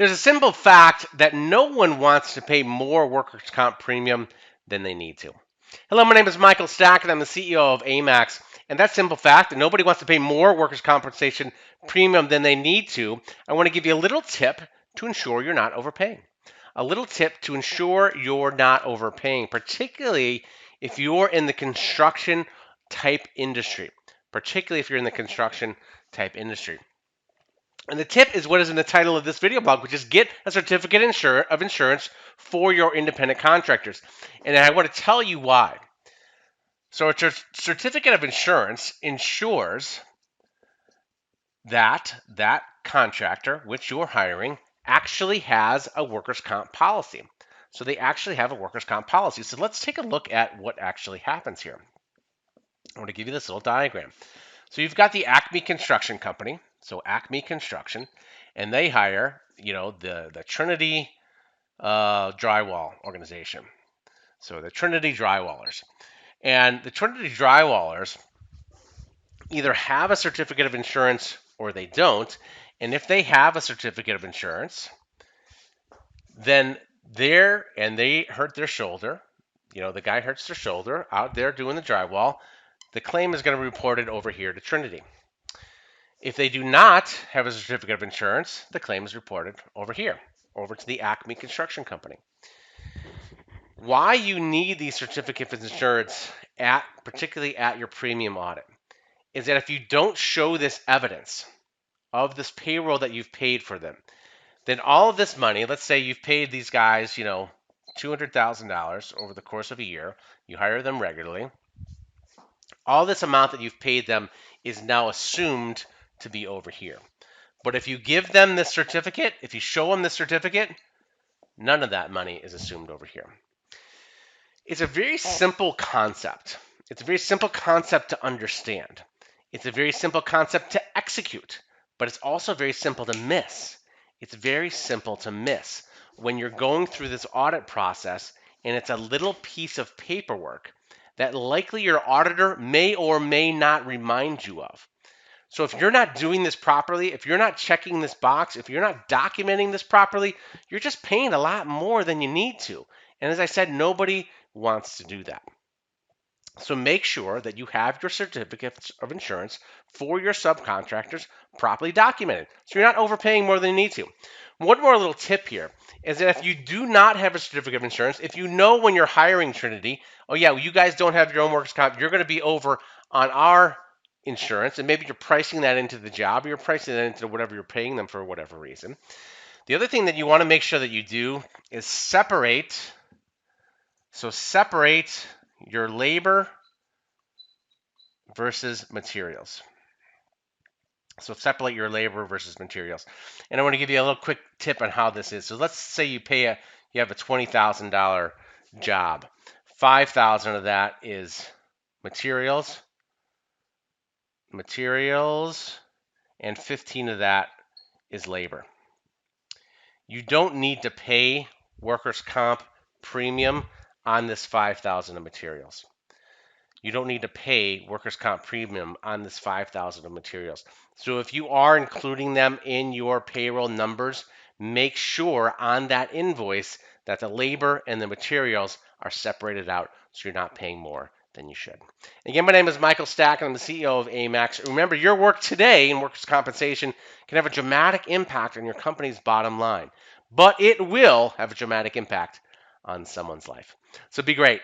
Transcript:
There's a simple fact that no one wants to pay more workers' comp premium than they need to. Hello, my name is Michael Stack, and I'm the CEO of AMAX. And that simple fact that nobody wants to pay more workers' compensation premium than they need to, I want to give you a little tip to ensure you're not overpaying. A little tip to ensure you're not overpaying, particularly if you're in the construction type industry. Particularly if you're in the construction type industry. And the tip is what is in the title of this video blog, which is get a certificate of insurance for your independent contractors. And I want to tell you why. So a certificate of insurance ensures that that contractor which you're hiring actually has a workers' comp policy. So they actually have a workers' comp policy. So let's take a look at what actually happens here. I want to give you this little diagram. So you've got the Acme Construction Company, so Acme Construction, and they hire, the Trinity Drywall organization. So the Trinity Drywallers. And the Trinity Drywallers either have a certificate of insurance or they don't. And if they have a certificate of insurance, then they hurt their shoulder. The guy hurts their shoulder out there doing the drywall. The claim is going to be reported over here to Trinity. If they do not have a certificate of insurance, the claim is reported over here, over to the Acme Construction Company. Why you need these certificates of insurance particularly at your premium audit, is that if you don't show this evidence of this payroll that you've paid for them, then all of this money, let's say you've paid these guys, $200,000 over the course of a year, you hire them regularly, all this amount that you've paid them is now assumed to be over here. But if you give them this certificate, if you show them this certificate, none of that money is assumed over here. It's a very simple concept. It's a very simple concept to understand. It's a very simple concept to execute, but it's also very simple to miss. It's very simple to miss when you're going through this audit process and it's a little piece of paperwork that likely your auditor may or may not remind you of. So if you're not doing this properly, if you're not checking this box, if you're not documenting this properly, you're just paying a lot more than you need to. And as I said, nobody wants to do that. So make sure that you have your certificates of insurance for your subcontractors properly documented, so you're not overpaying more than you need to. One more little tip here is that if you do not have a certificate of insurance, if you know when you're hiring Trinity, oh yeah, you guys don't have your own workers' comp, you're going to be over on our insurance, and maybe you're pricing that into the job, or you're pricing that into whatever you're paying them for whatever reason. The other thing that you want to make sure that you do is separate your labor versus materials. So separate your labor versus materials. And I want to give you a little quick tip on how this is. So let's say you have a $20,000 job. $5,000 of that is materials, and 15 of that is labor. You don't need to pay workers' comp premium on this $5,000 of materials. You don't need to pay workers' comp premium on this $5,000 of materials. So if you are including them in your payroll numbers, make sure on that invoice that the labor and the materials are separated out so you're not paying more than you should. Again, my name is Michael Stack, and I'm the CEO of AMAX. Remember, your work today in workers' compensation can have a dramatic impact on your company's bottom line, but it will have a dramatic impact on someone's life. So be great.